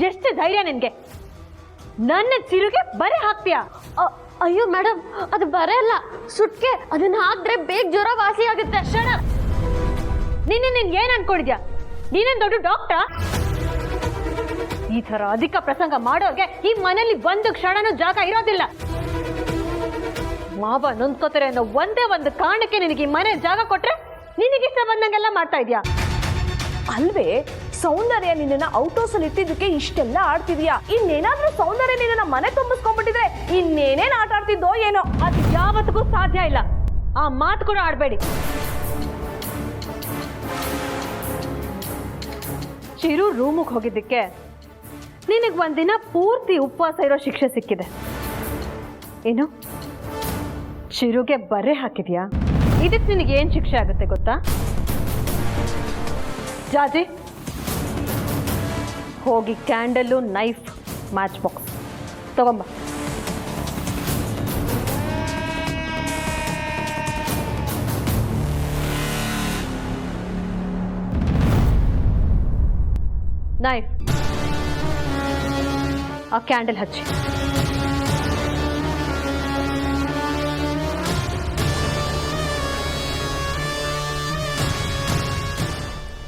ಎಷ್ಟು ಧೈರ್ಯ ನಿನ್ಗೆ? ನನ್ನ ಚಿರುಗೆ ಬರೆ ಹಾಕ್ತೀಯಾ? ಅಯ್ಯೋ ಮೇಡಮ್, ಅದು ಬರೆ ಅಲ್ಲ, ಸುಟ್ಕೆ. ಅದನ್ನ ಹಾಕಿದ್ರೆ ಬೇಗ ಜ್ವರ ವಾಸಿ ಆಗುತ್ತೆ. ಶಣ, ನೀನ್ ಏನ್ ಅನ್ಕೊಂಡಿದ್ಯಾ? ನೀನೇನ್ ದೊಡ್ಡ ಡಾಕ್ಟರ್? ಈ ತರ ಅಧಿಕ ಪ್ರಸಂಗ ಮಾಡೋರ್ಗೆ ಈ ಮನೇಲಿ ಒಂದು ಕ್ಷಣನೂ ಜಾಗ ಇರೋದಿಲ್ಲ. ಮಾವ ನೊಂದ್ಕೋತಾರೆ ಅನ್ನೋ ಒಂದೇ ಒಂದು ಕಾರಣಕ್ಕೆ ನಿನಗೆ ಈ ಮನೆ ಜಾಗ ಕೊಟ್ರೆ ನಿನಗಿಷ್ಟ ಬಂದಂಗೆಲ್ಲ ಮಾಡ್ತಾ ಇದ್ಯಾ ಅಲ್ವೇ? ಸೌಂದರ್ಯ ನಿನ್ನ ಔಟ್ ಹೌಸ್ ಅಲ್ಲಿ ಇಟ್ಟಿದ್ದಕ್ಕೆ ಇಷ್ಟೆಲ್ಲ ಆಡ್ತಿದ್ಯಾ. ಇನ್ನೇನಾದ್ರೂ ಸೌಂದರ್ಯ ನಿನ್ನ ಮನೆ ತುಂಬಿಸ್ಕೊಂಡ್ಬಿಟ್ಟಿದ್ರೆ ಇನ್ನೇನೇನ್ ಆಟ ಆಡ್ತಿದ್ದೋ ಏನೋ. ಅದು ಯಾವತ್ತಿಗೂ ಸಾಧ್ಯ ಇಲ್ಲ. ಆ ಮಾತು ಕೂಡ ಆಡ್ಬೇಡಿ. ಚಿರು ರೂಮಿಗೆ ಹೋಗಿದ್ದಕ್ಕೆ ನಿನಗೆ ಒಂದಿನ ಪೂರ್ತಿ ಉಪವಾಸ ಇರೋ ಶಿಕ್ಷೆ ಸಿಕ್ಕಿದೆ. ಏನು, ಚಿರುಗೆ ಬರೆ ಹಾಕಿದ್ಯಾ? ಇದಕ್ಕೆ ನಿನಗೆ ಏನ್ ಶಿಕ್ಷೆ ಆಗುತ್ತೆ ಗೊತ್ತಾ? ಜಾಜಿ, ಹೋಗಿ ಕ್ಯಾಂಡಲ್ಲು, ನೈಫ್, ಮ್ಯಾಚ್ ಬಾಕ್ಸ್ ತಗೊಂಬ. ನೈಫ್, ಆ ಕ್ಯಾಂಡಲ್ ಹಚ್ಚಿ.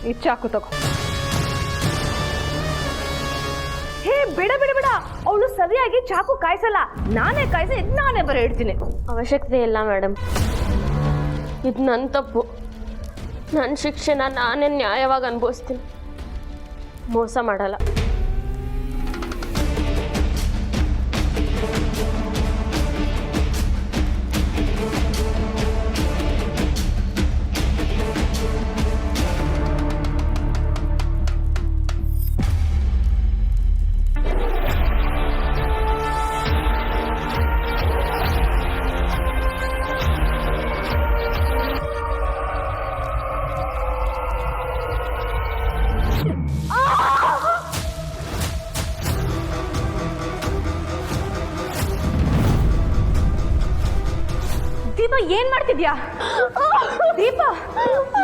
ಈ ಚಾಕು ತಗೋ. ಹೇ ಬಿಡ ಬಿಡ ಬಿಡ, ಅವಳು ಸರಿಯಾಗಿ ಚಾಕು ಕಾಯಿಸಲ್ಲ. ನಾನೇ ಕಾಯಿಸಿ ನಾನೇ ಬರ ಇಡ್ತೀನಿ. ಅವಶ್ಯಕತೆ ಇಲ್ಲ ಮೇಡಮ್, ಇದು ನನ್ನ ತಪ್ಪು. ನನ್ನ ಶಿಕ್ಷೆನ ನಾನೇ ನ್ಯಾಯವಾಗಿ ಅನುಭವಿಸ್ತೀನಿ, ಮೋಸ ಮಾಡಲ್ಲ. ದೀಪ, ಏನ್ ಮಾಡ್ತಿದ್ಯಾ? ದೀಪ,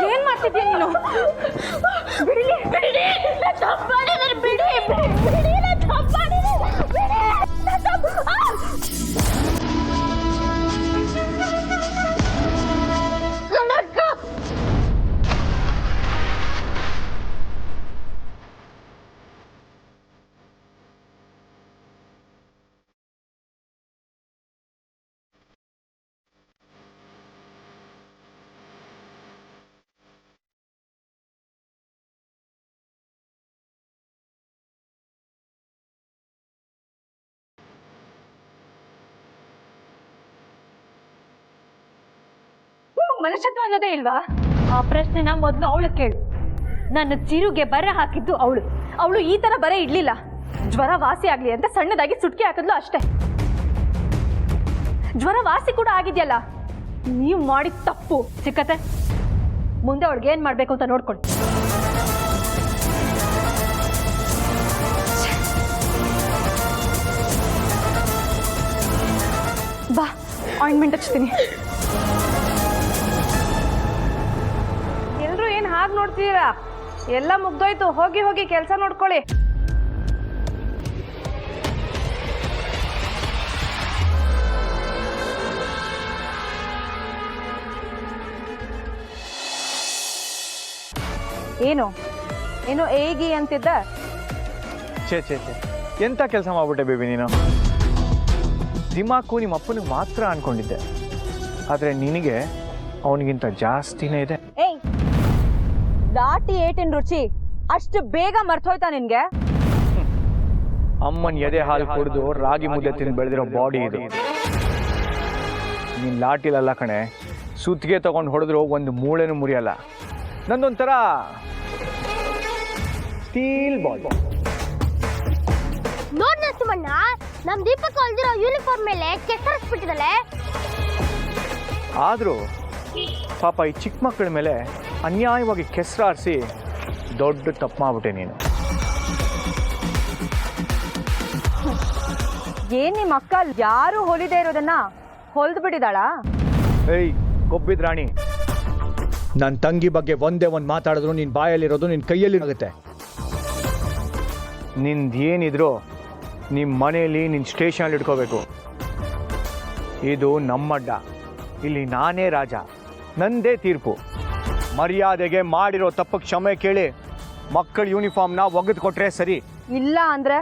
ಏನ್ ಮಾಡ್ತಿದ್ಯಾ ನೀನು? ಬಿಡಿ ಬಿಡಿ, ಬಿಡಿ ಮನುಷ್ಯತ್ವ ಅನ್ನೋದೇ ಇಲ್ವಾ? ಆ ಪ್ರಶ್ನೆನ ಮೊದಲು ಅವಳು ಕೇಳು. ನನ್ನ ಚಿರುಗೆ ಬರೆ ಹಾಕಿದ್ದು ಅವಳು. ಅವಳು ಈ ತರ ಬರೆ ಇಡ್ಲಿಲ್ಲ. ಜ್ವರ ವಾಸಿ ಆಗ್ಲಿ ಅಂತ ಸಣ್ಣದಾಗಿ ಸುಟ್ಕೆ ಹಾಕಿದ್ಲು ಅಷ್ಟೇ. ಜ್ವರ ವಾಸಿ ಕೂಡ ಆಗಿದ್ಯಲ್ಲ. ನೀವು ಮಾಡಿದ ತಪ್ಪು. ಚಿಕ್ಕತ್ತೆ, ಮುಂದೆ ಅವಳಿಗೆ ಏನ್ ಮಾಡ್ಬೇಕು ಅಂತ ನೋಡ್ಕೊಳ್ಳಿ. ಬಾ, ಆಯಿಂಟ್ಮೆಂಟ್ ಹಚ್ತೀನಿ. ಎಲ್ರು ಏನ್ ಹಾಗೆ ನೋಡ್ತಿದ್ದೀರಾ? ಎಲ್ಲ ಮುಗ್ದೋಯ್ತು. ಹೋಗಿ ಹೋಗಿ ಕೆಲಸ ನೋಡ್ಕೊಳ್ಳಿ. ಏನು ಏನು ಏಗಿ ಅಂತಿದ್ದ? ಛೇ ಛೇ ಛೇ, ಎಂಥ ಕೆಲಸ ಮಾಡ್ಬಿಟ್ಟೆ ಬೇಬಿ ನೀನು. ದಿಮಾಕು ನಿಮ್ಮ ಅಪ್ಪನಿಗೆ ಮಾತ್ರ ಅನ್ಕೊಂಡಿದ್ದೆ, ಆದರೆ ನಿನಗೆ ಅವನಿಗಿಂತ ಜಾಸ್ತಿನೇ ಇದೆ. ಏಯ್, ದಾಟಿ ಏಟಿನ ರುಚಿ ಅಷ್ಟು ಬೇಗ ಮರ್ತೋಯ್ತಾ ನಿನ್ಗೆ? ಅಮ್ಮನ ಎದೆ ಹಾಲು ಕುಡಿದು ರಾಗಿ ಮುದ್ದೆ ತಿಂದು ಬೆಳೆದಿರೋ ಬಾಡಿ ಇದು. ನೀನು ಲಾಟಿಲಲ್ಲ ಕಣೆ, ಸುತ್ತಿಗೆ ತಗೊಂಡು ಹೊಡೆದ್ರು ಒಂದು ಮೂಳೆನೂ ಮುರಿಯಲ್ಲ. ನಂದೊಂಥರ ಸ್ಟೀಲ್ ಬಾಡಿ. ನೋಡ್ ನರಸಿಂಹಣ್ಣ, ನಮ್ ದೀಪಕ್ ಹೊಲ್ದಿರೋ ಯೂನಿಫಾರ್ಮ್ ಮೇಲೆ ಕೆಸರಿಸ್ಬಿಟ್ಟಿದಳೆ. ಆದರೂ ಪಾಪ ಈ ಚಿಕ್ಕ ಮಕ್ಕಳ ಮೇಲೆ ಅನ್ಯಾಯವಾಗಿ ಕೆಸರಾರಿಸಿ ದೊಡ್ಡ ತಪ್ಪು ಮಾಡ್ಬಿಟ್ಟೆ ನೀನು. ಏನ್ ನಿಮ್ಮ ಅಕ್ಕ ಯಾರು ಹೊಲಿದೇ ಇರೋದನ್ನ ಹೊಲ್ದು ಬಿಟ್ಟಿದಾಳ? ಏಯ್ ಕೊಬ್ಬಿದ್ ರಾಣಿ, ನನ್ನ ತಂಗಿ ಬಗ್ಗೆ ಒಂದೇ ಒಂದು ಮಾತಾಡಿದ್ರು ನಿನ್ನ ಬಾಯಲ್ಲಿರೋದು ನಿನ್ನ ಕೈಯಲ್ಲಿ ಆಗುತ್ತೆ. ನಿಂದೇನಿದ್ರು ನಿಮ್ಮ ಮನೆಯಲ್ಲಿ ನಿನ್ನ ಸ್ಟೇಷನಲ್ಲಿ ಇಟ್ಕೋಬೇಕು. ಇದು ನಮ್ಮಡ್ಡ, ಇಲ್ಲಿ ನಾನೇ ರಾಜ, ನಂದೇ ತೀರ್ಪು. ಮರ್ಯಾದೆಗೆ ಮಾಡಿರೋ ತಪ್ಪು ಕ್ಷಮೆ ಕೇಳಿ ಮಕ್ಕಳ ಯೂನಿಫಾರ್ಮ್ನ ಒಗೆದು ಕೊಟ್ರೆ ಸರಿ. ಇಲ್ಲ ಅಂದ್ರೆ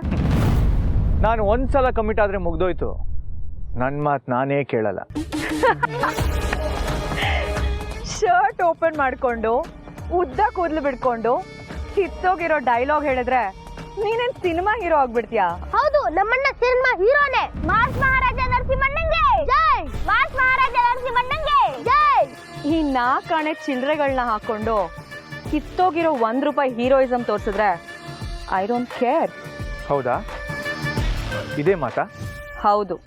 ನಾನು ಒಂದ್ಸಲ ಕಮಿಟ್ ಆದರೆ ಮುಗ್ದೋಯ್ತು. ನನ್ನ ಮಾತು ನಾನೇ ಕೇಳಲ್ಲ. ಶರ್ಟ್ ಓಪನ್ ಮಾಡ್ಕೊಂಡು ಉದ್ದ ಕೂದಲು ಬಿಡ್ಕೊಂಡು ಕಿತ್ತೋಗಿರೋ ಡೈಲಾಗ್ ಹೇಳಿದ್ರೆ ನೀನೇನ್ ಸಿನಿಮಾ ಹೀರೋ ಆಗ್ಬಿಡ್ತೀಯಾ? ಹೌದು, ನಮ್ಮಣ್ಣ ಸಿನಿಮಾ ಹೀರೋನೇ. ಮಾಸ್ ಮಹಾರಾಜ ನರಸಿಂಹಣ್ಣಂಗೆ ಜೈ, ಮಾಸ್ ಮಹಾರಾಜ ನರಸಿಂಹಣ್ಣಂಗೆ ಜೈ. ಈ ನಾಲ್ಕಾಣೆ ಚಿಲ್ಲರೆಗಳನ್ನ ಹಾಕೊಂಡು ಕಿತ್ತೋಗಿರೋ ₹1 ಹೀರೋಯಿಸಮ್ ತೋರಿಸಿದ್ರೆ ಐ ಡೋಂಟ್ ಕೇರ್. ಹೌದಾ? ಇದೇ ಮಾತಾ? ಹೌದು.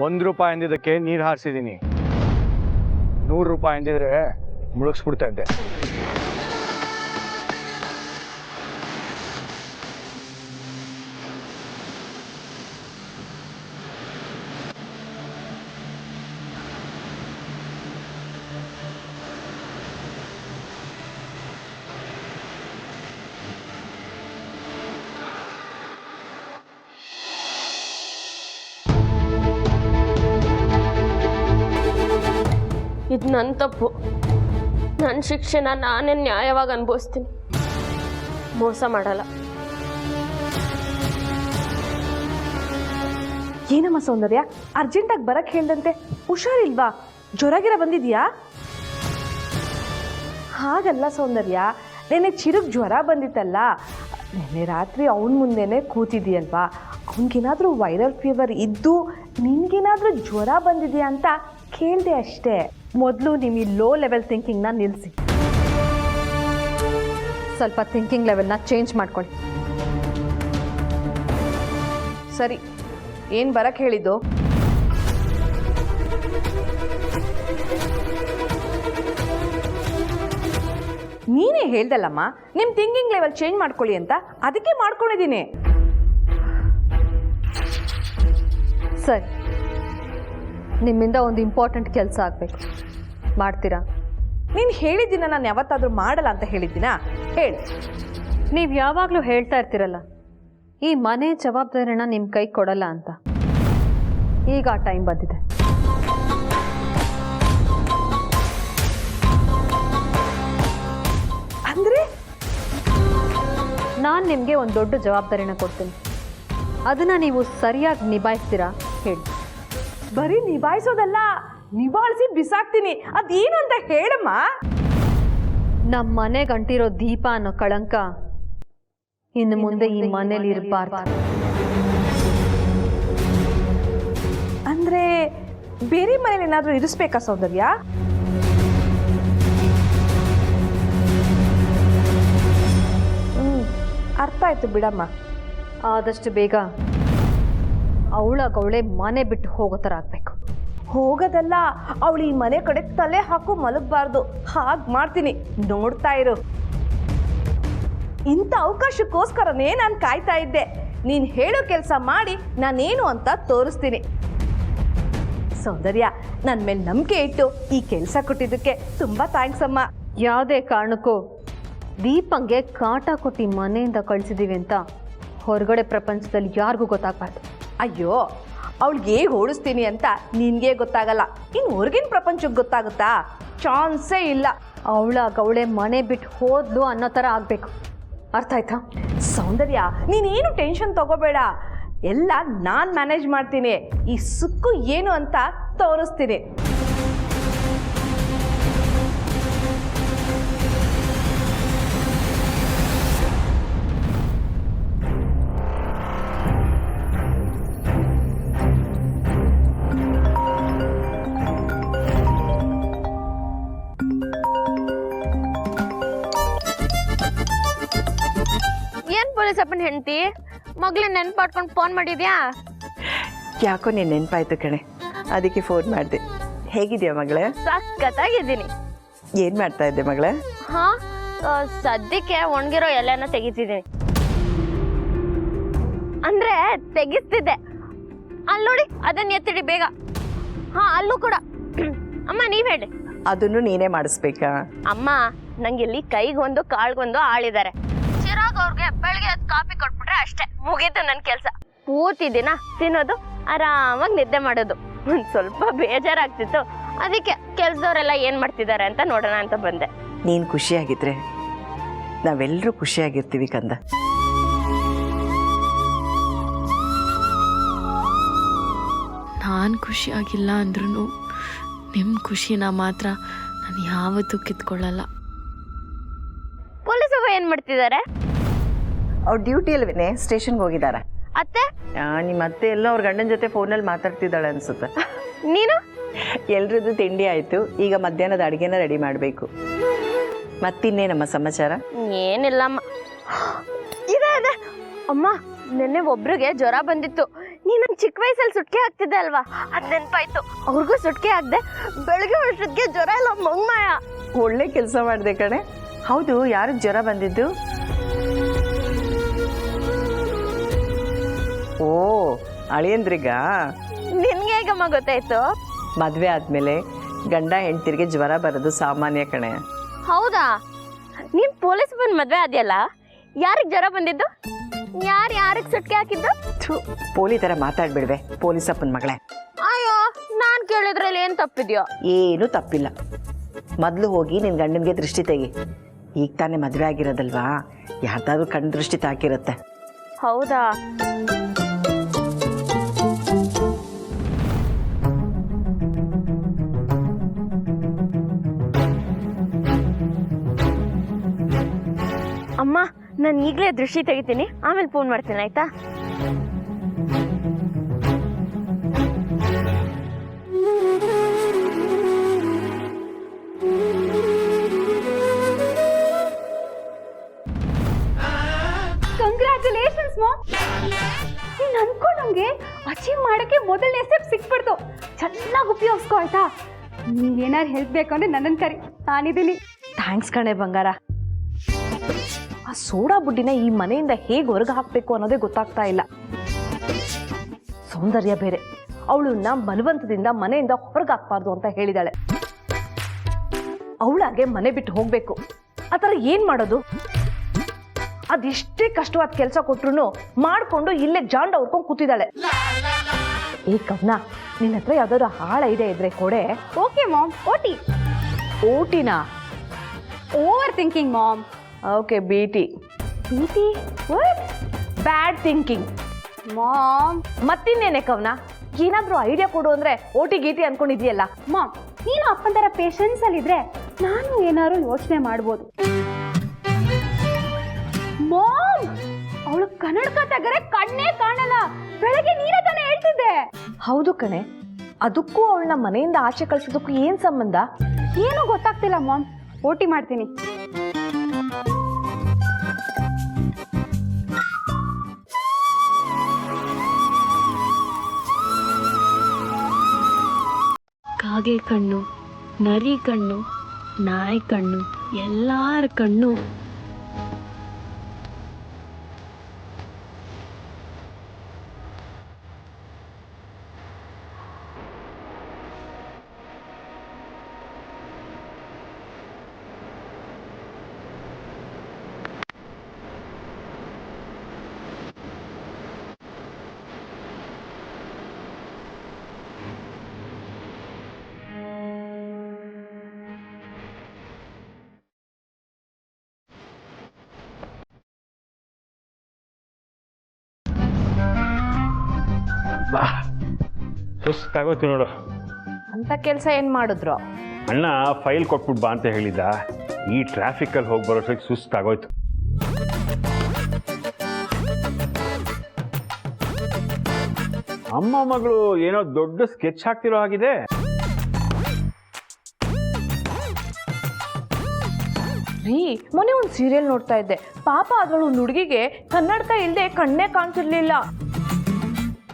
₹1 ಅಂದಿದ್ದಕ್ಕೆ ನೀರು ಹಾರಿಸಿದ್ದೀನಿ. ₹100 ಅಂದಿದ್ರೆ ಮುಳುಗಿಸ್ಬಿಡ್ತಾ ಇದ್ದೆ. ಇದು ನನ್ನ ತಪ್ಪು. ನನ್ನ ಶಿಕ್ಷೆನ ನಾನೇ ನ್ಯಾಯವಾಗಿ ಅನುಭವಿಸ್ತೀನಿ. ಮೋಸ ಮಾಡಲ್ಲ. ಏನಮ್ಮ ಸೌಂದರ್ಯ, ಅರ್ಜೆಂಟಾಗಿ ಬರಕ್ ಹೇಳ್ದಂತೆ? ಹುಷಾರಿಲ್ವಾ? ಜ್ವರಗಿರ ಬಂದಿದ್ಯಾ? ಹಾಗಲ್ಲ ಸೌಂದರ್ಯ, ನೆನ್ನೆ ಚಿರುಗ್ ಜ್ವರ ಬಂದಿತ್ತಲ್ಲ, ನೆನ್ನೆ ರಾತ್ರಿ ಅವನ ಮುಂದೆನೆ ಕೂತಿದ್ಯಲ್ವಾ, ಅವನಿಗೇನಾದ್ರೂ ವೈರಲ್ ಫೀವರ್ ಇದ್ದು ನಿನ್ಗೇನಾದ್ರೂ ಜ್ವರ ಬಂದಿದೆಯಾ ಅಂತ ಕೇಳಿದೆ ಅಷ್ಟೇ. ಮೊದಲು ನೀವು ಈ ಲೋ ಲೆವೆಲ್ ಥಿಂಕಿಂಗ್ನ ನಿಲ್ಲಿಸಿ. ಸ್ವಲ್ಪ ಥಿಂಕಿಂಗ್ ಲೆವೆಲ್ನ ಚೇಂಜ್ ಮಾಡ್ಕೊಳ್ಳಿ. ಸರಿ, ಏನು ಬರಕ್ಕೆ ಹೇಳಿದ್ದು? ನೀನೇ ಹೇಳ್ದಲ್ಲಮ್ಮ ನಿಮ್ಮ ಥಿಂಕಿಂಗ್ ಲೆವೆಲ್ ಚೇಂಜ್ ಮಾಡ್ಕೊಳ್ಳಿ ಅಂತ, ಅದಕ್ಕೆ ಮಾಡ್ಕೊಂಡಿದ್ದೀನಿ. ಸರಿ, ನಿಮ್ಮಿಂದ ಒಂದು ಇಂಪಾರ್ಟೆಂಟ್ ಕೆಲಸ ಆಗಬೇಕು. ಮಾಡ್ತೀರಾ? ನೀನು ಹೇಳಿದ್ದೀನ ನಾನು ಯಾವತ್ತಾದರೂ ಮಾಡಲ್ಲ ಅಂತ ಹೇಳಿದ್ದೀನಾ? ಹೇಳಿ. ನೀವು ಯಾವಾಗಲೂ ಹೇಳ್ತಾ ಇರ್ತೀರಲ್ಲ, ಈ ಮನೆ ಜವಾಬ್ದಾರಿನ ನಿಮ್ಮ ಕೈ ಕೊಡಲ್ಲ ಅಂತ. ಈಗ ಆ ಟೈಮ್ ಬಂದಿದೆ. ಅಂದರೆ ನಾನು ನಿಮಗೆ ಒಂದು ದೊಡ್ಡ ಜವಾಬ್ದಾರಿನ ಕೊಡ್ತೀನಿ. ಅದನ್ನು ನೀವು ಸರಿಯಾಗಿ ನಿಭಾಯಿಸ್ತೀರಾ? ಹೇಳಿ. ಬರೀ ನಿಭಾಯಿಸೋದಲ್ಲ, ನಿಭಾಯಿಸಿ ಬಿಸಾಕ್ತೀನಿ. ಅದೇನು ಅಂತ ಹೇಳಮ್ಮ. ನಮ್ಮ ಮನೆಗೆ ಅಂಟಿರೋ ದೀಪ ಅನ್ನೋ ಕಳಂಕ ಇನ್ನು ಮುಂದೆ ಈ ಮನೇಲಿ ಇರಬಾರ್ದು. ಅಂದ್ರೆ ಬೇರೆ ಮನೇಲಿ ಏನಾದರೂ ಇರಿಸ್ಬೇಕಾ ಸೌಂದರ್ಯ? ಅರ್ಥ ಆಯ್ತು ಬಿಡಮ್ಮ. ಆದಷ್ಟು ಬೇಗ ಅವಳೇ ಮನೆ ಬಿಟ್ಟು ಹೋಗೋ ಥರ ಆಗಬೇಕು. ಹೋಗೋದಲ್ಲ, ಅವಳು ಈ ಮನೆ ಕಡೆ ತಲೆ ಹಾಕು ಮಲಗಬಾರ್ದು. ಹಾಗೆ ಮಾಡ್ತೀನಿ, ನೋಡ್ತಾ ಇರು. ಇಂಥ ಅವಕಾಶಕ್ಕೋಸ್ಕರನೇ ನಾನು ಕಾಯ್ತಾ ಇದ್ದೆ. ನೀನು ಹೇಳೋ ಕೆಲಸ ಮಾಡಿ ನಾನೇನು ಅಂತ ತೋರಿಸ್ತೀನಿ. ಸೌಂದರ್ಯ, ನನ್ನ ಮೇಲೆ ನಂಬಿಕೆ ಇಟ್ಟು ಈ ಕೆಲಸ ಕೊಟ್ಟಿದ್ದಕ್ಕೆ ತುಂಬ ಥ್ಯಾಂಕ್ಸ್ ಅಮ್ಮ. ಯಾವುದೇ ಕಾರಣಕ್ಕೂ ದೀಪಂಗೆ ಕಾಟ ಕೊಟ್ಟು ಮನೆಯಿಂದ ಕಳಿಸಿದ್ದೀವಿ ಅಂತ ಹೊರಗಡೆ ಪ್ರಪಂಚದಲ್ಲಿ ಯಾರಿಗೂ ಗೊತ್ತಾಗಬಾರ್ದು. ಅಯ್ಯೋ, ಅವಳಿಗೆ ಹೇಗೆ ಓಡಿಸ್ತೀನಿ ಅಂತ ನಿನಗೆ ಗೊತ್ತಾಗಲ್ಲ, ಇನ್ನು ಹೊರಗಿನ ಪ್ರಪಂಚಕ್ಕೆ ಗೊತ್ತಾಗುತ್ತಾ? ಚಾನ್ಸೇ ಇಲ್ಲ. ಅವಳೇ ಮನೆ ಬಿಟ್ಟು ಹೋದ್ಲು ಅನ್ನೋ ಥರ ಆಗಬೇಕು. ಅರ್ಥ ಆಯ್ತಾ? ಸೌಂದರ್ಯ, ನೀನೇನು ಟೆನ್ಷನ್ ತಗೋಬೇಡ, ಎಲ್ಲ ನಾನು ಮ್ಯಾನೇಜ್ ಮಾಡ್ತೀನಿ. ಈ ಸುಕ್ಕು ಏನು ಅಂತ ತೋರಿಸ್ತೀನಿ. ಪೊಲೀಸಪ್ಪನ ಹೆಂಡತಿ ಮಗ್ಳನ್ನ ನೆನ್ಪಾಡ್ಕೊಂಡು ಫೋನ್ ಮಾಡಿದ್ಯಾ? ಯಾಕೋ ನೀನು ನೆನಪಾಯ್ತು ಕಣೆ, ಅದಕ್ಕೆ ಫೋನ್ ಮಾಡಿದೆ. ಹೇಗಿದೆಯಾ ಮಗಳೇ? ಸಖತ್ತಾಗಿದ್ದೀನಿ. ಏನು ಮಾಡ್ತಾ ಇದ್ದೆ ಮಗಳೇ? ಹಾ, ಸದ್ಯಕ್ಕೆ ಒಣಗಿರೋ ಎಲೆನ ತೆಗಿತಿದ್ದೀನಿ. ಅಂದ್ರೆ ತೆಗಿಸ್ತಿದ್ದೆ. ಅಲ್ಲಿ ನೋಡಿ, ಅದನ್ನ ಎತ್ತಿಡಿ ಬೇಗ. ಹಾ, ಅಲ್ಲೂ ಕೂಡ. ಅಮ್ಮ ನೀವ್ ಹೇಳಿ. ಅದನ್ನು ನೀನೇ ಮಾಡಿಸ್ಬೇಕಾ? ಅಮ್ಮ, ನಂಗೆ ಇಲ್ಲಿ ಕೈಗೊಂದು ಕಾಳ್ಗೊಂದು ಆಳಿದ್ದಾರೆ. ಚಿರಾಗ್ ಅವ್ರಿಗೆ ಬೆಳಗ್ಗೆ ಕಾಫಿ ಕೊಟ್ಬಿಟ್ರೆ ಅಷ್ಟೇ, ಮುಗೀತು ನನ್ನ ಕೆಲಸ. ಪೂರ್ತಿ ದಿನ ತಿನ್ನೋದು, ಆರಾಮಾಗಿ ನಿದ್ದೆ ಮಾಡೋದು. ಒಂದ್ ಸ್ವಲ್ಪ ಬೇಜಾರಾಗ್ತಿತ್ತು, ಅದಕ್ಕೆ ಕೆಲ್ಸದವರೆಲ್ಲ ಏನ್ ಮಾಡ್ತಿದ್ದಾರೆ ಅಂತ ನೋಡೋಣ ಅಂತ ಬಂದೆ. ನೀನು ಖುಷಿಯಾಗಿದ್ರೆ ನಾವೆಲ್ಲರೂ ಖುಷಿಯಾಗಿರ್ತೀವಿ ಕಂದ. ನಾನು ಖುಷಿಯಾಗಿಲ್ಲ ಅಂದ್ರೂ ನಿಮ್ಮ ಖುಷಿನ ಮಾತ್ರ ನಾನು ಯಾವತ್ತೂ ಕಿತ್ಕೊಳ್ಳಲ್ಲ. ಪೊಲೀಸ್ ಅವ್ರು ಏನ್ ಮಾಡ್ತಿದ್ದಾರೆ? ಅವ್ರು ಡ್ಯೂಟಿಯಲ್ವೇನೆ ಸ್ಟೇಷನ್ಗೆ ಹೋಗಿದ್ದಾರೆ. ಅತ್ತೆ? ನಿಮ್ಮ ಅತ್ತೆ ಎಲ್ಲ ಅವ್ರ ಗಂಡನ ಜೊತೆ ಫೋನಲ್ಲಿ ಮಾತಾಡ್ತಿದ್ದಾಳೆ ಅನ್ಸುತ್ತೆ. ನೀನು? ಎಲ್ರದ್ದು ತಿಂಡಿ ಆಯಿತು, ಈಗ ಮಧ್ಯಾಹ್ನದ ಅಡುಗೆನ ರೆಡಿ ಮಾಡಬೇಕು. ಮತ್ತಿನ್ನೇ ನಮ್ಮ ಸಮಾಚಾರ? ಏನಿಲ್ಲಮ್ಮ. ಇದೆ ಅಮ್ಮ, ನಿನ್ನೆ ಒಬ್ರಿಗೆ ಜ್ವರ ಬಂದಿತ್ತು. ನೀನು ಚಿಕ್ಕ ವಯಸ್ಸಲ್ಲಿ ಸುಟ್ಕೆ ಹಾಕ್ತಿದ್ದೆ ಅಲ್ವಾ, ಅದ್ ನೆನ್ಪಾಯ್ತು. ಅವ್ರಿಗೂ ಸುಟ್ಕೆ ಹಾಕ್ದೆ, ಬೆಳಗ್ಗೆ ವರ್ಷಕ್ಕೆ ಜ್ವರ ಎಲ್ಲ ಮಂಗ್ಮಾಯ. ಒಳ್ಳೆ ಕೆಲಸ ಮಾಡಿದೆ ಕಣೆ. ಹೌದು, ಯಾರಿಗೆ ಜ್ವರ ಬಂದಿದ್ದು? ಓ, ಅಳಿಯಂದ್ರಿಗ? ನಿನ್ಗೆ ಹೇಗಮ್ಮ ಗೊತ್ತಾಯ್ತು? ಮದುವೆ ಆದಮೇಲೆ ಗಂಡ ಹೆಂಡ್ತಿರಿಗೆ ಜ್ವರ ಬರೋದು ಸಾಮಾನ್ಯ ಕಣೆ. ಹೌದಾ? ನೀನ್ ಪೊಲೀಸ್ ಬಂದು ಮದ್ವೆ ಆದ್ಯಲ್ಲ, ಯಾರಿಗೆ ಜ್ವರ ಬಂದಿದ್ದು? ಯಾರಿಗೆ ಸುಟ್ಕೆ ಹಾಕಿದ್ದು? ಪೋಲಿ ಥರ ಮಾತಾಡ್ಬಿಡ್ವೆ, ಪೊಲೀಸಪ್ಪನ ಮಗಳೇ. ಅಯ್ಯೋ, ನಾನ್ ಕೇಳಿದ್ರಲ್ಲಿ ಏನ್ ತಪ್ಪಿದ್ಯೋ? ಏನೂ ತಪ್ಪಿಲ್ಲ. ಮೊದಲು ಹೋಗಿ ನಿನ್ನ ಗಂಡನಿಗೆ ದೃಷ್ಟಿ ತೆಗಿ. ಈಗ ತಾನೇ ಮದುವೆ ಆಗಿರೋದಲ್ವಾ, ಯಾರ್ದಾದ್ರೂ ಕಣ್ಣು ದೃಷ್ಟಿ ತಾಕಿರುತ್ತೆ. ಹೌದಾ? ಅಮ್ಮ, ನಾನು ಈಗಲೇ ದೃಷ್ಟಿ ತೆಗಿತೀನಿ, ಆಮೇಲೆ ಫೋನ್ ಮಾಡ್ತೀನಿ, ಆಯ್ತಾ? Congratulations mom. ನೀನು ಅನ್ಕೊಂಡಂಗೆ ಅಚೀವ್ ಮಾಡೋಕ್ಕೆ ಮೊದಲನೇ ಸ್ಟೆಪ್ ಸಿಕ್ಬಿಡ್ತು. ಚೆನ್ನಾಗಿ ಉಪಯೋಗಿಸ್ಕೊ ಆಯ್ತಾ? ನೀನೇನಾರು ಹೆಲ್ಪ್ ಬೇಕಂದ್ರೆ ನನ್ನನ್ನು ಕರಿ, ನಾನಿದ್ದೀನಿ. ಥ್ಯಾಂಕ್ಸ್ ಕಣೆ ಬಂಗಾರ. ಆ ಸೋಡಾ ಬುಡ್ಡಿನ ಈ ಮನೆಯಿಂದ ಹೇಗೆ ಹೊರಗೆ ಹಾಕಬೇಕು ಅನ್ನೋದೇ ಗೊತ್ತಾಗ್ತಾ ಇಲ್ಲ. ಸೌಂದರ್ಯ ಬೇರೆ, ಅವಳನ್ನ ಬಲವಂತದಿಂದ ಮನೆಯಿಂದ ಹೊರಗೆ ಹಾಕ್ಬಾರ್ದು ಅಂತ ಹೇಳಿದಾಳೆ. ಅವಳಾಗೆ ಮನೆ ಬಿಟ್ಟು ಹೋಗ್ಬೇಕು. ಆ ಥರ ಏನ್ ಮಾಡೋದು? ಅದೆಷ್ಟೇ ಕಷ್ಟವಾದ ಕೆಲಸ ಕೊಟ್ರು ಮಾಡ್ಕೊಂಡು ಇಲ್ಲೇ ಜಾಂಡ ಹೊರ್ಕೊಂಡು ಕೂತಿದ್ದಾಳೆ. ಏ ಕವ್ನ, ನಿನ್ನ ಹತ್ರ ಯಾವ್ದಾದ್ರು ಹಾಳ ಐಡಿಯಾ ಇದ್ರೆ ಕೊಡೆ. Okay mom, OT. ಓಟಿನಾ? Over thinking mom. Okay, BT. BT? What? Bad thinking mom. ಮತ್ತಿನ್ನೇನೆ ಕವ್ನ, ಏನಾದ್ರೂ ಐಡಿಯಾ ಕೊಡು ಅಂದ್ರೆ ಓಟಿ ಗೀಟಿ ಅನ್ಕೊಂಡಿದ್ಯಲ್ಲ. ಮಾಮ್, ನೀನು ಅಪ್ಪನ ಥರ ಪೇಷನ್ಸ್ ಅಲ್ಲಿದ್ರೆ ನಾನು ಏನಾದ್ರು ಯೋಚನೆ ಮಾಡ್ಬೋದು. ಮಾಮ್, ಅವಳು ಕನ್ನಡಕ ತೆಗರೆ ಕಣ್ಣೇ ಕಾಣಲ್ಲ. ಬೆಳಗ್ಗೆ ನೀನೇ ತಾನೇ ಹೇಳ್ತಿದ್ದೆ. ಹೌದು ಕಣೆ, ಅದಕ್ಕೂ ಅವಳನ್ನ ಮನೆಯಿಂದ ಆಚೆ ಕಳ್ಸೋದಕ್ಕೂ ಏನ್ ಸಂಬಂಧ? ಏನೂ ಗೊತ್ತಾಗ್ತಿಲ್ಲ ಮಾಮ್. ಓಟಿ ಮಾಡ್ತೀನಿ. ಕಾಗೆ ಕಣ್ಣು, ನರಿ ಕಣ್ಣು, ನಾಯಿ ಕಣ್ಣು, ಎಲ್ಲರ ಕಣ್ಣು ಸುಸ್ತಾಗೋಯ್ತು ನೋಡು. ಅಂತ ಕೆಲಸ ಏನ್ ಮಾಡಿದ್ರು? ಅಣ್ಣ ಫೈಲ್ ಕೊಟ್ಬಿಟ್ಟು ಬಾ ಅಂತ ಹೇಳಿದ್ದ. ಈ ಟ್ರಾಫಿಕಲ್ಲಿ ಹೋಗಿ ಬರೋಷ್ಟಕ್ಕೆ ಸುಸ್ತಾಗೋಯ್ತು. ಅಮ್ಮ ಮಗಳು ಏನೋ ದೊಡ್ಡ ಸ್ಕೆಚ್ ಹಾಕ್ತಿರೋ ಹಾಗಿದೆ. ರೀ ಮೊನ್ನೆ ಒಂದು ಸೀರಿಯಲ್ ನೋಡ್ತಾ ಇದ್ದೆ. ಪಾಪ ಅದ್ರೊಳು ಒಂದು ಹುಡುಗಿಗೆ ಕನ್ನಡಕ ಇಲ್ಲದೆ ಕಣ್ಣೇ ಕಾಣ್ತಿರ್ಲಿಲ್ಲ.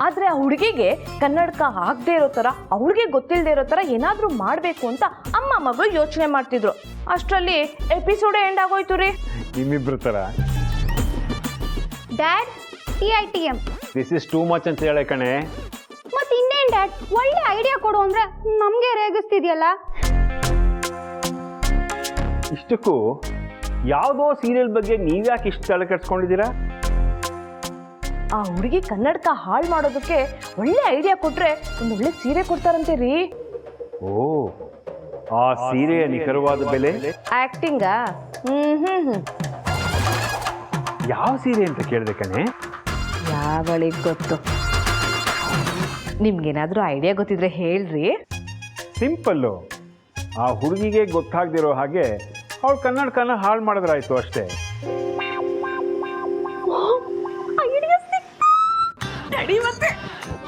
ಆದರೆ ಆ ಹುಡುಗಿಗೆ ಕನ್ನಡಕ ಆಗದೆ ಇರೋ ಥರ, ಅವಳಿಗೆ ಗೊತ್ತಿಲ್ಲದೆ ಇರೋ ಥರ ಏನಾದರೂ ಮಾಡಬೇಕು ಅಂತ ಅಮ್ಮ ಮಗಳು ಯೋಚನೆ ಮಾಡ್ತಿದ್ರು. ಅಷ್ಟರಲ್ಲಿ ಎಪಿಸೋಡೇ ಎಂಡ್ ಆಗೋಯ್ತು ರೀ. ನಿಮ್ಮಿಬ್ರ ಥರ dad TITM. This is too much ಅಂತ ಹೇಳೆ ಕಣೆ. ಮತ್ತೆ ಇನ್ನೇನ್ ಡ್ಯಾಡ್, ಒಳ್ಳೆ ಐಡಿಯಾ ಕೊಡು ಅಂದ್ರೆ ನಮ್ಗೆ ರೇಗಿಸ್ತಿದ್ಯಲ್ಲ. ಇಷ್ಟಕ್ಕೂ ಯಾವುದೋ ಸೀರಿಯಲ್ ಬಗ್ಗೆ ನೀವ್ಯಾಕೆ ಇಷ್ಟು ತಲೆ ಕೆಡ್ಸ್ಕೊಂಡಿದ್ದೀರಾ? ಆ ಹುಡುಗಿ ಕನ್ನಡಕ ಹಾಳು ಮಾಡೋದಕ್ಕೆ ಒಳ್ಳೆ ಐಡಿಯಾ ಕೊಟ್ರೆ ಒಂದು ಒಳ್ಳೆ ಸೀರೆ ಕೊಡ್ತಾರಂತೆ ರೀ. ಓ, ಆ ಸೀರೆಯ ನಿಖರವಾದ ಬೆಲೆ ಆಕ್ಟಿಂಗಾ? ಯಾವ ಸೀರೆ ಅಂತ ಕೇಳಿದೆ ಕಣೆ. ಯಾವಳಿಗೆ ಗೊತ್ತು? ನಿಮ್ಗೇನಾದ್ರೂ ಐಡಿಯಾ ಗೊತ್ತಿದ್ರೆ ಹೇಳ್ರಿ. ಸಿಂಪಲ್ಲು, ಆ ಹುಡುಗಿಗೆ ಗೊತ್ತಾಗ್ದಿರೋ ಹಾಗೆ ಅವಳು ಕನ್ನಡಕನ ಹಾಳು ಮಾಡಿದ್ರಾಯ್ತು ಅಷ್ಟೇ.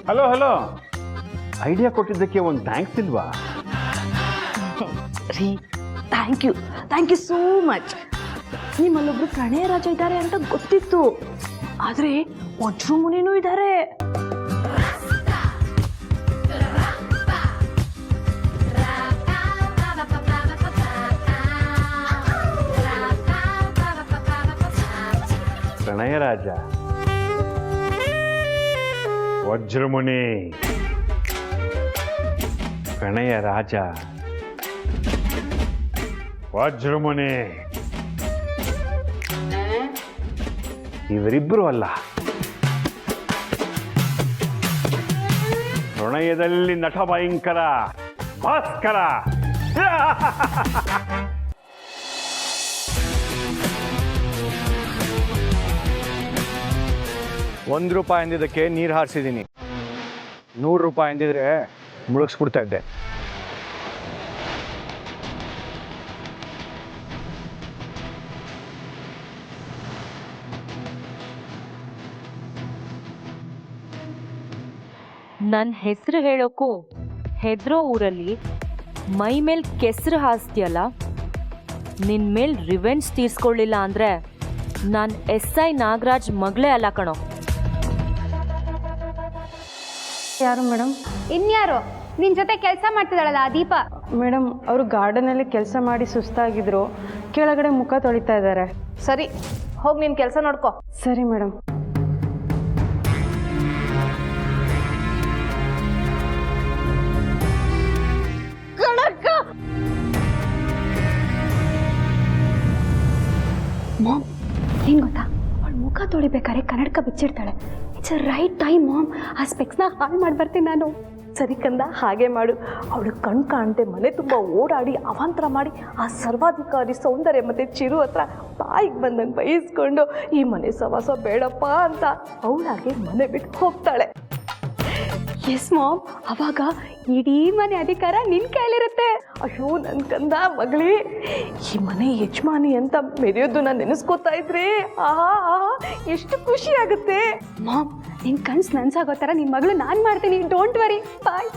ಹಲೋ ಹಲೋ, ಐಡಿಯಾ ಕೊಟ್ಟಿದ್ದಕ್ಕೆ ಒಂದು ಥ್ಯಾಂಕ್ಸ್ ಇಲ್ವಾ? ರೀ, ಥ್ಯಾಂಕ್ ಯು ಸೋ ಮಚ್. ನಿಮ್ಮಲ್ಲೊಬ್ರು ಪ್ರಣಯ ರಾಜ ಇದ್ದಾರೆ ಅಂತ ಗೊತ್ತಿತ್ತು, ಆದ್ರೆ ವಜ್ರ ಮುನಿನೂ ಇದ್ದಾರೆ. ಪ್ರಣಯರಾಜ, ವಜ್ರಮುನಿ, ಪ್ರಣಯ ರಾಜ, ವಜ್ರಮುನಿ, ಇವರಿಬ್ಬರು ಅಲ್ಲ, ಪ್ರಣಯದಲ್ಲಿ ನಟ ಭಯಂಕರ ಭಾಸ್ಕರ. ₹1 ಅಂದಿದ್ದಕ್ಕೆ ನೀರು ಹಾರಿಸಿದ್ದೀನಿ. ₹100 ಅಂದಿದ್ರೆ ಮುಳುಗಿಸ್ಬಿಡ್ತಾ ಇದ್ದೆ. ನನ್ನ ಹೆಸರು ಹೇಳೋಕ್ಕೂ ಹೆದ್ರೋ ಊರಲ್ಲಿ ಮೈ ಮೇಲೆ ಕೆಸರು ಹಾಸ್ತಿಯಲ್ಲ, ನಿನ್ನ ಮೇಲೆ ರಿವೆಂಜ್ ತೀರ್ಸ್ಕೊಳ್ಳಿಲ್ಲ ಅಂದರೆ ನಾನು SI ನಾಗರಾಜ್ ಮಗಳೇ ಅಲ್ಲ ಕಣೋ. ಯಾರು ಮೇಡಮ್? ಇನ್ಯಾರು? ನಿನ್ ಜೊತೆ ಕೆಲಸ ಮಾಡ್ತಿದ್ದಾಳಲ್ಲ ಆ ದೀಪ. ಮೇಡಮ್, ಅವರು ಗಾರ್ಡನಲ್ಲಿ ಕೆಲಸ ಮಾಡಿ ಸುಸ್ತಾಗಿದ್ರು, ಕೆಳಗಡೆ ಮುಖ ತೊಳಿತಾ ಇದ್ದಾರೆ. ಸರಿ, ಹೋಗಿ ನಿನ್ನ ಕೆಲಸ ನೋಡ್ಕೋ. ಸರಿ ಮೇಡಮ್. ಮಾಮ್, ಏನ್ ಗೊತ್ತಾ, ಅವಳು ಮುಖ ತೊಳಿಬೇಕಾದ್ರೆ ಕನ್ನಡಕ ಬಿಚ್ಚಿಡ್ತಾಳೆ. It's a right time mom. ಆ ಸ್ಪೆಕ್ಸ್ನ ಹಾಳು ಮಾಡಿ ಬರ್ತೀನಿ ನಾನು. ಸರಿ ಕಂದ, ಹಾಗೆ ಮಾಡು. ಅವಳು ಕಣ್ ಕಾಣದೆ ಮನೆ ತುಂಬ ಓಡಾಡಿ ಅವಾಂತರ ಮಾಡಿ ಆ ಸರ್ವಾಧಿಕಾರಿ ಸೌಂದರ್ಯ ಮತ್ತು ಚಿರು ಹತ್ರ ಬಾಯಿಗೆ ಬಂದಂಗೆ ಬಯಸ್ಕೊಂಡು ಈ ಮನೆ ಸವಾಸ ಬೇಡಪ್ಪ ಅಂತ ಅವಳಾಗೆ ಮನೆ ಬಿಟ್ಟು ಹೋಗ್ತಾಳೆ. ಎಸ್ ಮಾಮ್, ಅವಾಗ ಇಡೀ ಮನೆ ಅಧಿಕಾರ ನಿನ್ ಕೈಲಿರುತ್ತೆ. ಅಯ್ಯೋ ನನ್ನ ಕಂದ ಮಗಳೇ, ಈ ಮನೆ ಯಜಮಾನಿ ಅಂತ ಮೆರೆಯೋದು ನಾನು ನೆನೆಸ್ಕೋತಾ ಇದ್ರೆ ಆಹಾ ಎಷ್ಟು ಖುಷಿ ಆಗುತ್ತೆ. ಮಾಮ್, ನಿನ್ ಕನ್ಸು ನನ್ಸಾಗೋ ಥರ ನಿನ್ ಮಗಳು ನಾನು ಮಾಡ್ತೀನಿ. ಡೋಂಟ್ ವರಿ, ಬಾಯ್.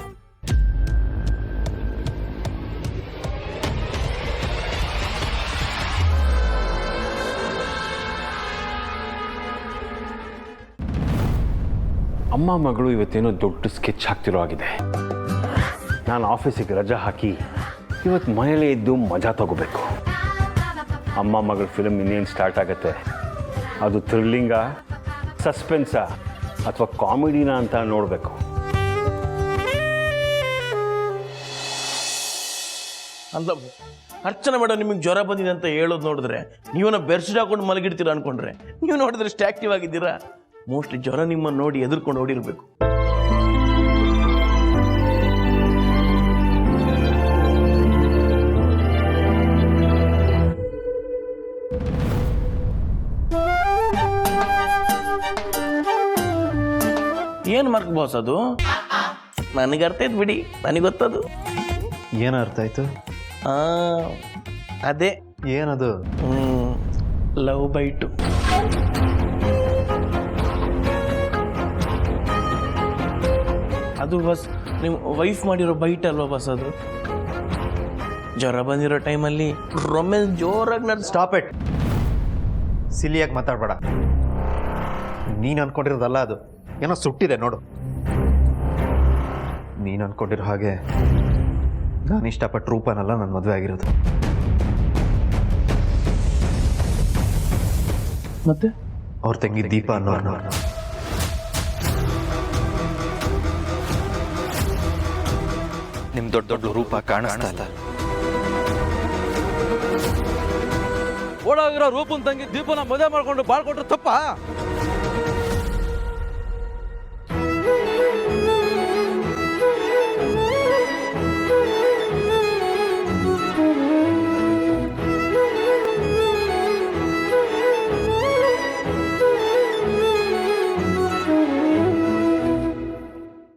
ಅಮ್ಮ ಮಗಳು ಇವತ್ತೇನೋ ದೊಡ್ಡ ಸ್ಕೆಚ್ ಹಾಕ್ತಿರೋ ಆಗಿದೆ. ನಾನು ಆಫೀಸಿಗೆ ರಜಾ ಹಾಕಿ ಇವತ್ತು ಮನೇಲೇ ಇದ್ದು ಮಜಾ ತಗೋಬೇಕು. ಅಮ್ಮ ಮಗಳ ಫಿಲ್ಮ್ ಇನ್ನೇನು ಸ್ಟಾರ್ಟ್ ಆಗುತ್ತೆ, ಅದು ಥ್ರಿಲ್ಲಿಂಗಾ, ಸಸ್ಪೆನ್ಸಾ ಅಥವಾ ಕಾಮಿಡಿನಾ ಅಂತ ನೋಡಬೇಕು. ಅಂತ ಅರ್ಚನಾ ಮೇಡಮ್ ನಿಮಗೆ ಜ್ವರ ಬಂದಿದೆ ಅಂತ ಹೇಳೋದು ನೋಡಿದ್ರೆ ನೀವನ್ನ ಬೆರ್ಸಿಡ್ ಹಾಕೊಂಡು ಮಲಗಿಡ್ತೀರಾ ಅನ್ಕೊಂಡ್ರೆ, ನೀವು ನೋಡಿದ್ರೆ ಇಷ್ಟು ಆಕ್ಟಿವ್ ಆಗಿದ್ದೀರಾ. ಮೋಸ್ಟ್ಲಿ ಜ್ವರ ನಿಮ್ಮನ್ನು ನೋಡಿ ಎದುರ್ಕೊಂಡು ಓಡಿರ್ಬೇಕು. ಏನು ಮಾರ್ಕ್ ಬಾಸ್ ಅದು? ನನಗೆ ಅರ್ಥ ಆಯ್ತು ಬಿಡಿ, ನನಗೆ ಗೊತ್ತದು. ಏನು ಅರ್ಥ ಆಯ್ತು? ಅದೇ ಏನದು? Love bite. ಅದು ಬಸ್ ನಿಮ್ಮ ವೈಫ್ ಮಾಡಿರೋ ಬೈಟ್ ಅಲ್ವಾ ಬಸ್ ಅದು? ಜ್ವರ ಬಂದಿರೋ ಟೈಮಲ್ಲಿ ರೊಮ್ಯಾನ್ಸ್ ಜೋರಾಗಿ ನಡೆಸ್. Stop it. ಸಿಲಿಯಾಗಿ ಮಾತಾಡಬೇಡ. ನೀನು ಅನ್ಕೊಂಡಿರೋದಲ್ಲ ಅದು, ಏನೋ ಸುಟ್ಟಿದೆ ನೋಡು. ನೀನು ಅನ್ಕೊಂಡಿರೋ ಹಾಗೆ ನಾನು ಇಷ್ಟಪಟ್ಟು ರೂಪನಲ್ಲ ನನ್ನ ಮದುವೆ ಆಗಿರೋದು. ಮತ್ತೆ ಅವ್ರ ತಂಗಿ ದೀಪ ಅನ್ನೋರ್ನ. ನಿಮ್ ದೊಡ್ಡ ದೊಡ್ಡ ರೂಪ ಕಾಣಿಸ್ತಾ ಇಲ್ಲ. ಓಡೋಗಿರೋ ರೂಪನ್ ತಂಗಿ ದೀಪನ ಮದುವೆ ಮಾಡ್ಕೊಂಡು ಬಾಳ್ಕೊಟ್ರೆ ತಪ್ಪ?